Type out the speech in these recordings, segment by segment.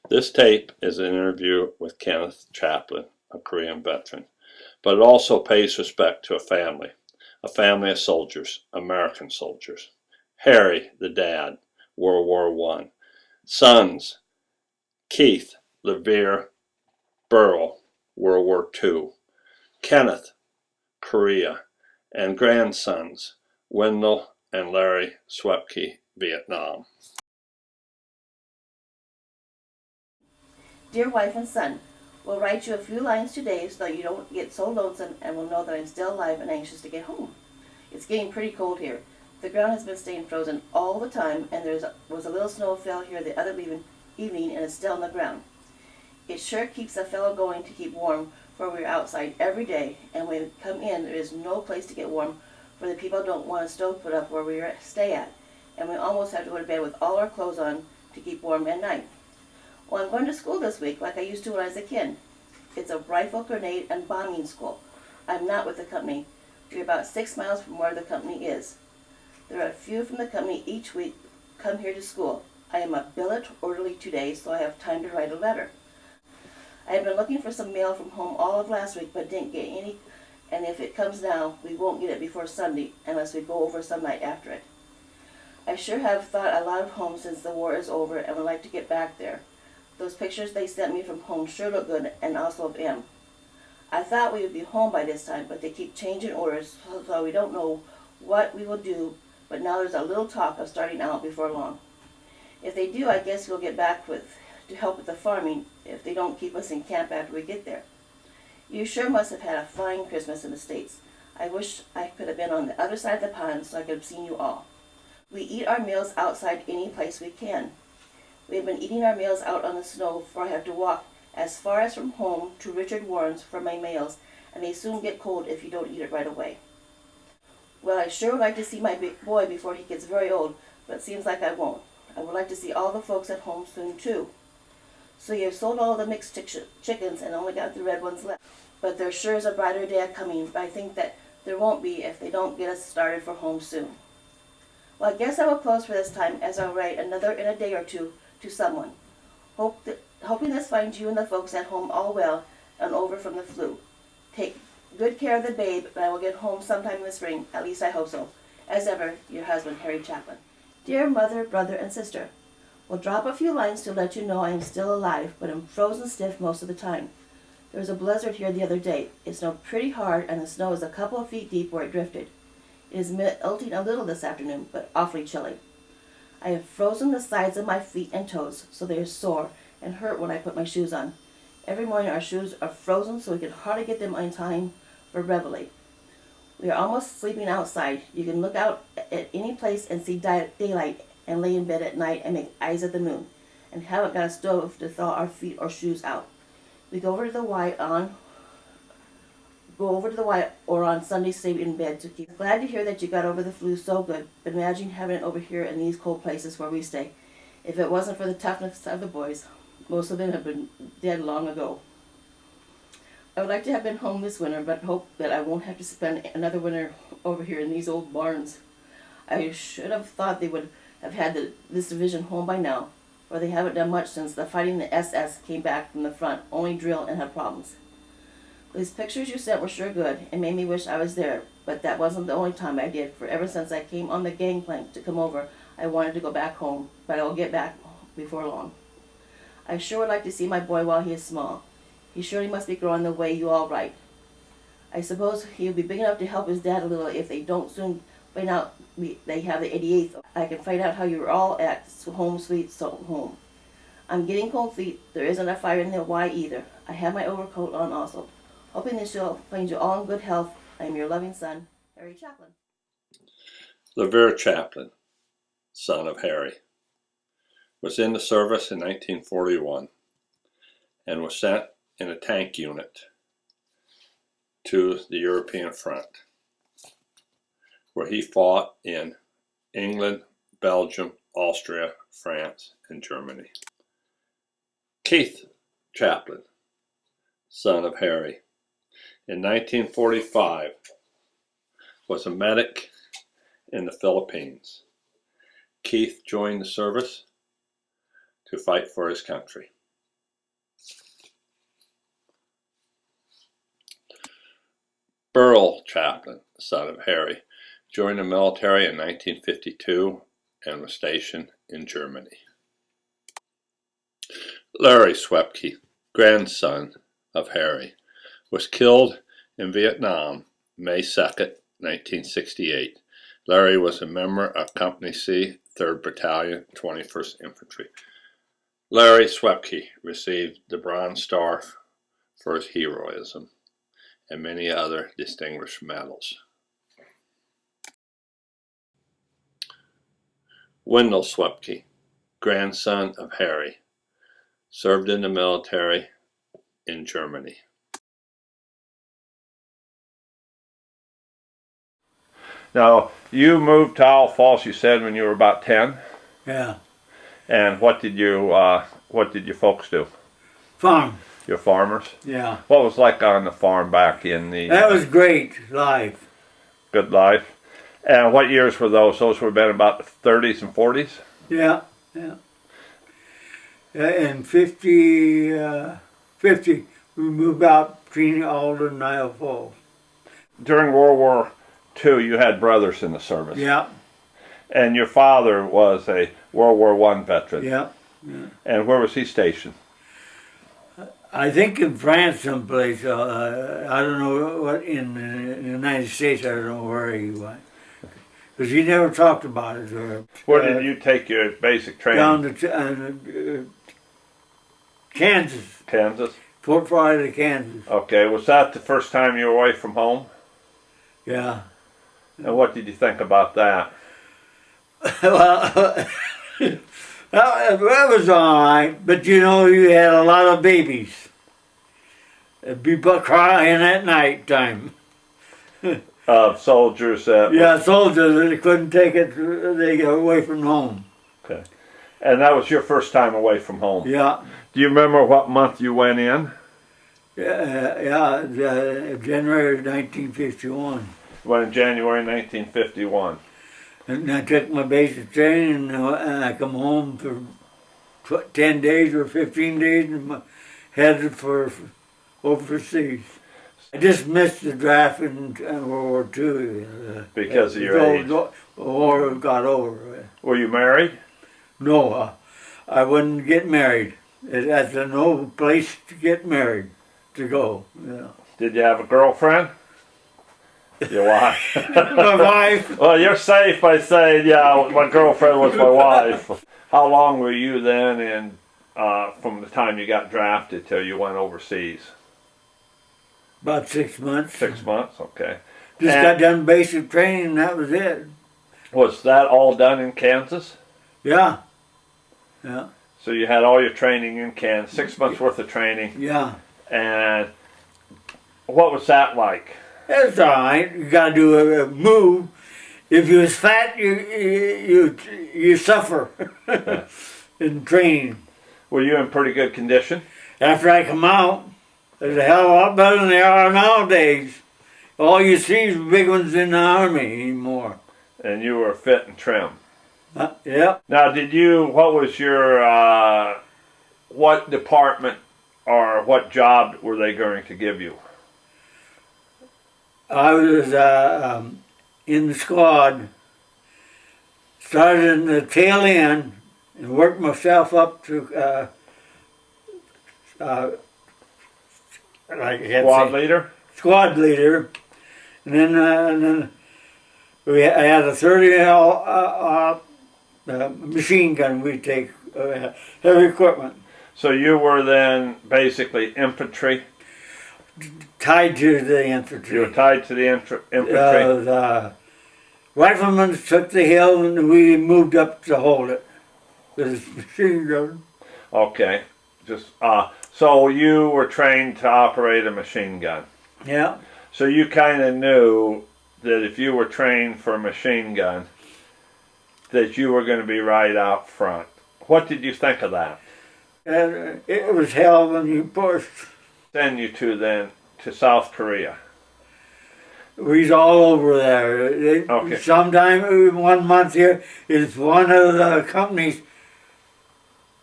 This tape is an interview with Kenneth Chaplin, a Korean veteran, but it also pays respect to a family of soldiers, American soldiers. Harry, the dad, World War I. Sons, Keith, Levere, Burl, World War II. Kenneth, Korea, and grandsons, Wendell and Larry Swepke, Vietnam. Dear wife and son, we'll write you a few lines today so that you don't get so lonesome and will know that I'm still alive and anxious to get home. It's getting pretty cold here. The ground has been staying frozen all the time, and there was a little snow fell here the other evening and it's still on the ground. It sure keeps a fellow going to keep warm, for we're outside every day, and when we come in there is no place to get warm, for the people don't want a stove put up where we stay at, and we almost have to go to bed with all our clothes on to keep warm at night. Well, I'm going to school this week like I used to when I was a kid. It's a rifle, grenade, and bombing school. I'm not with the company. We're about 6 miles from where the company is. There are a few from the company each week come here to school. I am a billet orderly today, so I have time to write a letter. I have been looking for some mail from home all of last week, but didn't get any, and if it comes now, we won't get it before Sunday unless we go over some night after it. I sure have thought a lot of home since the war is over and would like to get back there. Those pictures they sent me from home sure look good, and also of M. I thought we would be home by this time, but they keep changing orders, so we don't know what we will do, but now there's a little talk of starting out before long. If they do, I guess we'll get back to help with the farming if they don't keep us in camp after we get there. You sure must have had a fine Christmas in the States. I wish I could have been on the other side of the pond so I could have seen you all. We eat our meals outside any place we can. We have been eating our meals out on the snow, for I have to walk as far as from home to Richard Warren's for my meals, and they soon get cold if you don't eat it right away. Well, I sure would like to see my big boy before he gets very old, but it seems like I won't. I would like to see all the folks at home soon, too. So you've sold all the mixed chickens and only got the red ones left. But there sure is a brighter day coming, but I think that there won't be if they don't get us started for home soon. Well, I guess I will close for this time, as I'll write another in a day or two to someone. Hoping this finds you and the folks at home all well and over from the flu. Take good care of the babe, but I will get home sometime in the spring. At least I hope so. As ever, your husband, Harry Chaplin. Dear mother, brother, and sister, we'll drop a few lines to let you know I am still alive, but am frozen stiff most of the time. There was a blizzard here the other day. It snowed pretty hard, and the snow is a couple of feet deep where it drifted. It is melting a little this afternoon, but awfully chilly. I have frozen the sides of my feet and toes, so they are sore and hurt when I put my shoes on. Every morning our shoes are frozen, so we can hardly get them in time for reveille. We are almost sleeping outside. You can look out at any place and see daylight and lay in bed at night and make eyes at the moon, and haven't got a stove to thaw our feet or shoes out. We go over to the Y or on Sunday stay in bed to keep. Glad to hear that you got over the flu so good, but imagine having it over here in these cold places where we stay. If it wasn't for the toughness of the boys, most of them have been dead long ago. I would like to have been home this winter, but hope that I won't have to spend another winter over here in these old barns. I should have thought they would have had this division home by now, for they haven't done much since the fighting the SS came back from the front, only drill and had problems. These pictures you sent were sure good and made me wish I was there, but that wasn't the only time I did, for ever since I came on the gangplank to come over, I wanted to go back home, but I will get back before long. I sure would like to see my boy while he is small. He surely must be growing the way you all write. I suppose he'll be big enough to help his dad a little if they don't soon find out they have the 88th. I can find out how you're all at home sweet home. I'm getting cold feet. There isn't a fire in the Y either. I have my overcoat on also. Hoping this will find you all in good health. I am your loving son, Harry Chaplin. Levere Chaplin, son of Harry, was in the service in 1941 and was sent in a tank unit to the European front, where he fought in England, Belgium, Austria, France, and Germany. Keith Chaplin, son of Harry, in 1945 was a medic in the Philippines. Keith joined the service to fight for his country. Earl Chaplin, son of Harry, joined the military in 1952 and was stationed in Germany. Larry Swepke, grandson of Harry, was killed in Vietnam May 2nd, 1968. Larry was a member of Company C, 3rd Battalion, 21st Infantry. Larry Swepke received the Bronze Star for his heroism and many other distinguished medals. Wendell Swepke, grandson of Harry, served in the military in Germany. Now, you moved to Owl Falls, you said, when you were about 10? Yeah. And what did your folks do? Farm. You're farmers? Yeah. What was like on the farm back in the... That was great life. Good life. And what years were those? Those would have been about the 30s and 40s? Yeah, yeah. In 50, we moved out between Alden and Owl Falls. During World War II, you had brothers in the service. Yeah. And your father was a World War I veteran. Yeah. Yeah. And where was he stationed? I think in France someplace. I don't know what, in the United States, I don't know where he went. Because he never talked about it. Where did you take your basic training? Down to Kansas. Kansas? Fort Florida, Kansas. Okay, was that the first time you were away from home? Yeah. And what did you think about that? Well, that was all right, but you know, you had a lot of babies. People crying at night time. Soldiers that... Yeah, soldiers that couldn't take it, they got away from home. Okay. And that was your first time away from home? Yeah. Do you remember what month you went in? January 1951. Went in January 1951. And I took my basic training, and I come home for 10 days or 15 days and headed for overseas. I just missed the draft in World War II. Because of your age? The war got over. Were you married? No, I wouldn't get married. That's no place to get married, to go. Yeah. Did you have a girlfriend? Your wife? My wife. Well, you're safe by saying, yeah, my girlfriend was my wife. How long were you then in, from the time you got drafted till you went overseas? About 6 months. 6 months, okay. Just got done basic training and that was it. Was that all done in Kansas? Yeah. Yeah. So you had all your training in Kansas, 6 months worth of training. Yeah. And what was that like? It's all right. You got to do a move. If you was fat, you suffer in training. Were you in pretty good condition? After I come out, there's a hell of a lot better than they are nowadays. All you see is big ones in the army anymore. And you were fit and trim. Yep. Now, what was your, what department or what job were they going to give you? I was in the squad, started in the tail end and worked myself up to Squad leader? Squad leader. And then I had a 30 machine gun we take, heavy equipment. So you were then basically infantry? Tied to the infantry. You were tied to the infantry? The riflemen took the hill and we moved up to hold it with a machine gun. Okay. So you were trained to operate a machine gun? Yeah. So you kind of knew that if you were trained for a machine gun, that you were going to be right out front. What did you think of that? And it was hell when you pushed. Send you to South Korea. We was all over there. Okay. Sometime 1 month here, if one of the companies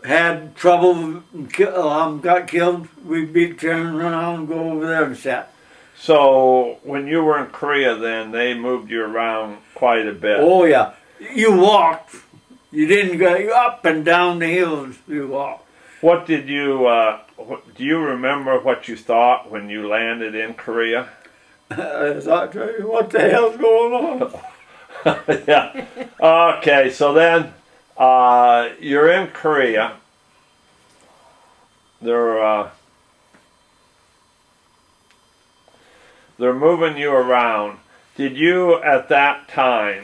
had trouble and got killed, we'd be turning around and go over there and sit. So when you were in Korea, then they moved you around quite a bit. Oh yeah, you walked. You didn't go up and down the hills. You walked. What did you? Do you remember what you thought when you landed in Korea? I thought, what the hell's going on? Yeah. Okay. So then you're in Korea. They're moving you around. Did you at that time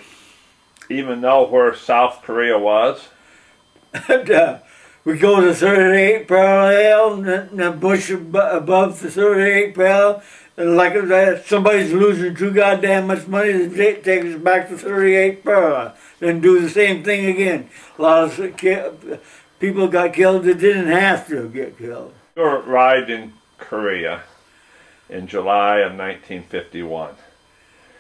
even know where South Korea was? And, we go to 38 parallel, and the bush above the 38 parallel. And like that, somebody's losing too goddamn much money, they take us back to 38 parallel. Then do the same thing again. A lot of people got killed that didn't have to get killed. You arrived in Korea in July of 1951.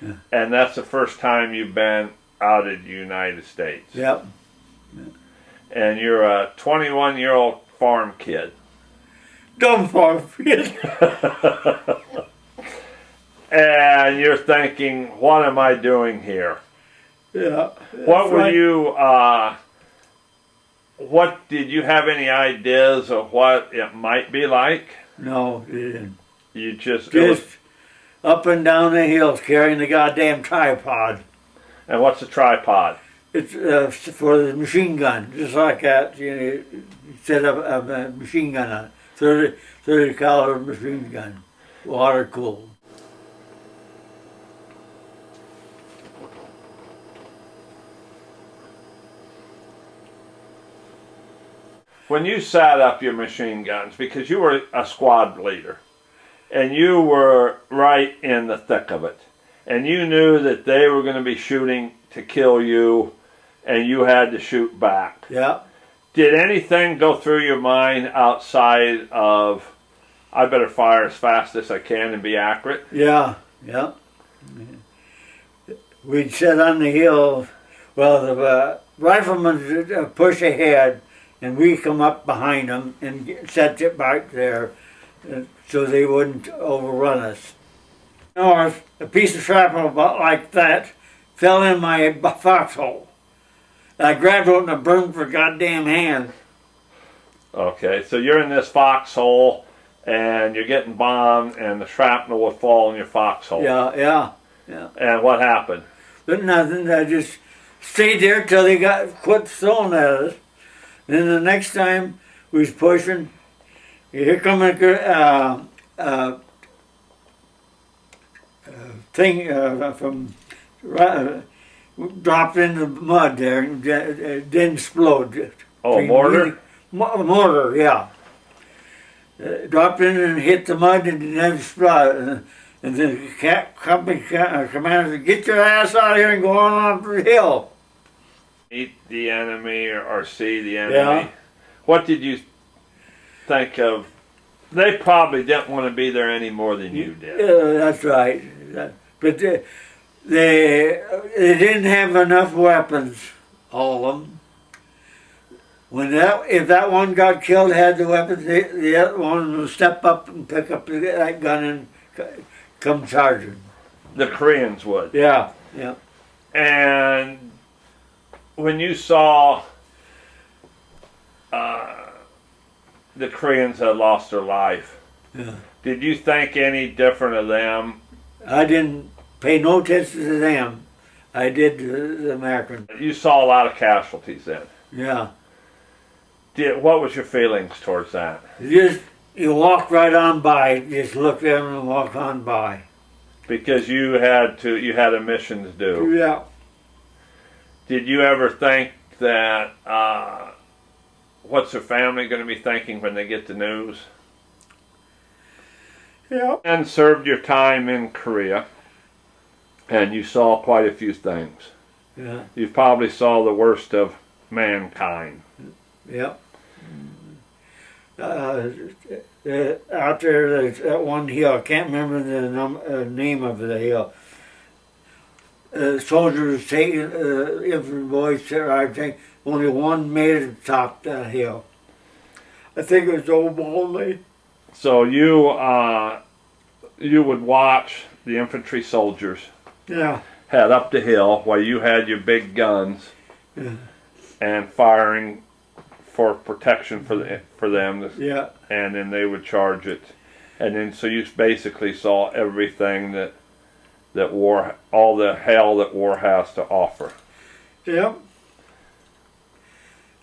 Yeah. And that's the first time you've been out of the United States. Yep. And you're a 21-year-old farm kid. Dumb farm kid. And you're thinking, what am I doing here? Yeah. What were you, what did you have any ideas of what it might be like? No, it didn't. You just Up and down the hills carrying the goddamn tripod. And what's a tripod? It's for the machine gun, just like that. You know, you set up a machine gun on it. 30 caliber machine gun, water cooled. When you set up your machine guns, because you were a squad leader, and you were right in the thick of it, and you knew that they were going to be shooting to kill you, and you had to shoot back. Yeah. Did anything go through your mind outside of, I better fire as fast as I can and be accurate? Yeah, yeah. We'd sit on the hill. Well, the riflemen would push ahead, and we come up behind them and set it back there so they wouldn't overrun us. North, a piece of shrapnel about like that fell in my foxhole. I grabbed it and I burned for goddamn hand. Okay, so you're in this foxhole and you're getting bombed and the shrapnel will fall in your foxhole. Yeah. And what happened? But nothing, I just stayed there till they quit throwing at us. Then the next time we was pushing, here come a thing from dropped in the mud there and didn't explode. Oh, mortar? Mortar, yeah. Dropped in and hit the mud and didn't explode. And then the company commander said, "Get your ass out of here and go on up the hill." Meet the enemy or see the enemy. Yeah. What did you think of? They probably didn't want to be there any more than you did. That's right. But they didn't have enough weapons, all of them. If that one got killed, had the weapons, the other one would step up and pick up that gun and come charging. The Koreans would. Yeah. And when you saw the Koreans had lost their life, did you think any different of them? I didn't pay no attention to them. I did the Americans. You saw a lot of casualties then. Yeah. What was your feelings towards that? You walk right on by. Just look at them and walk on by. Because you had a mission to do. Yeah. Did you ever think that what's their family going to be thinking when they get the news? Yeah. And served your time in Korea, and you saw quite a few things. Yeah. You probably saw the worst of mankind. Yep. Out there, at one hill, I can't remember the name of the hill. Soldiers taking infantry boys, I think only one made it top that hill. I think it was Old Baldy. So you you would watch the infantry soldiers Yeah. head up the hill while you had your big guns Yeah. and firing for protection for them, Yeah. and then they would charge it, and then so you basically saw everything that war, all the hell that war has to offer. Yeah.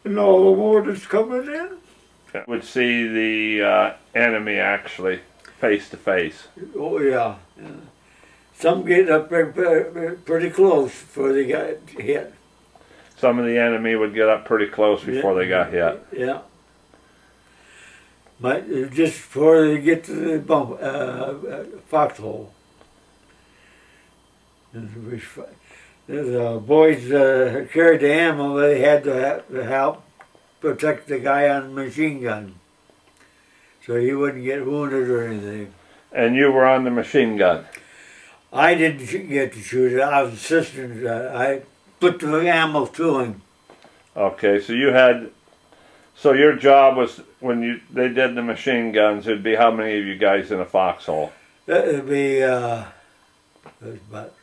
And all the war that's coming in. You would see the enemy actually face to face. Oh yeah. Yeah. Some get up pretty close before they got hit. Some of the enemy would get up pretty close before they got hit. Yeah. But just before they get to the foxhole. The boys carried the ammo. They had to help protect the guy on the machine gun, so he wouldn't get wounded or anything. And you were on the machine gun. I didn't get to shoot it. I was assistant. I put the ammo to him. Okay, so you had, so your job was when they did the machine guns. It'd be how many of you guys in a foxhole? It'd be there's about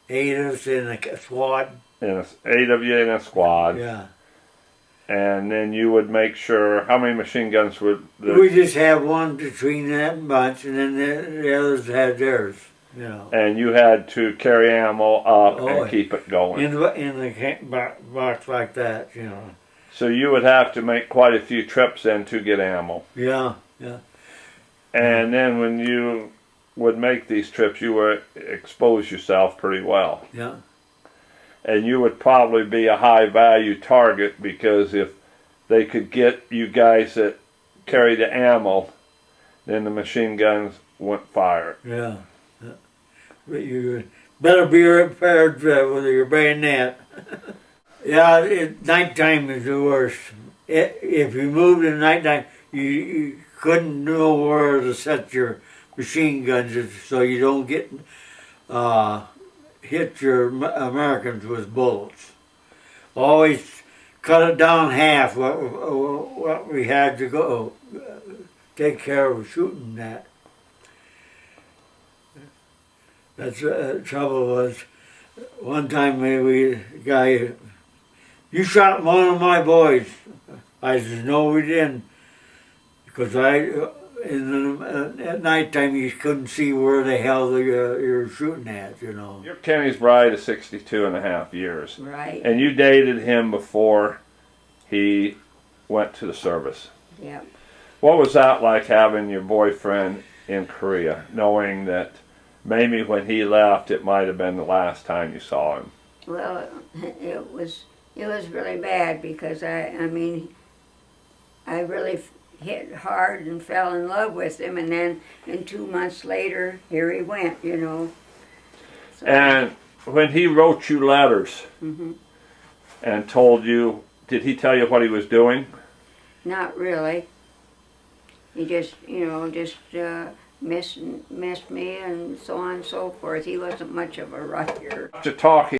8 of us in a squad. 8 of you in a squad. Yeah. And then you would make sure, how many machine guns would We just have one between that bunch, and then the others had theirs. You know. And you had to carry ammo up Oh, and keep it going. In the box like that, you know. So you would have to make quite a few trips in to get ammo. Yeah, yeah. And then when you would make these trips, you would expose yourself pretty well. Yeah. And you would probably be a high value target, because if they could get you guys that carry the ammo, then the machine guns wouldn't fire. Yeah. Yeah. But you better be prepared with your bayonet. Yeah, nighttime is the worst. If you moved in nighttime, you couldn't know where to set your machine guns so you don't get hit your Americans with bullets. Always cut it down half what we had to go take care of shooting that. That's the trouble was, one time guy, you shot one of my boys. I said, no, we didn't, because at nighttime you couldn't see where the hell you're shooting at, you know. You're Kenny's bride of 62 and a half years. Right. And you dated him before he went to the service. Yep. What was that like, having your boyfriend in Korea, knowing that maybe when he left it might have been the last time you saw him? Well, it was really bad, because I really hit hard and fell in love with him, and then 2 months later, here he went, you know. So, And when he wrote you letters and told you, did he tell you what he was doing? not really. He just, missed me and so on and so forth. He wasn't much of a writer. To talk,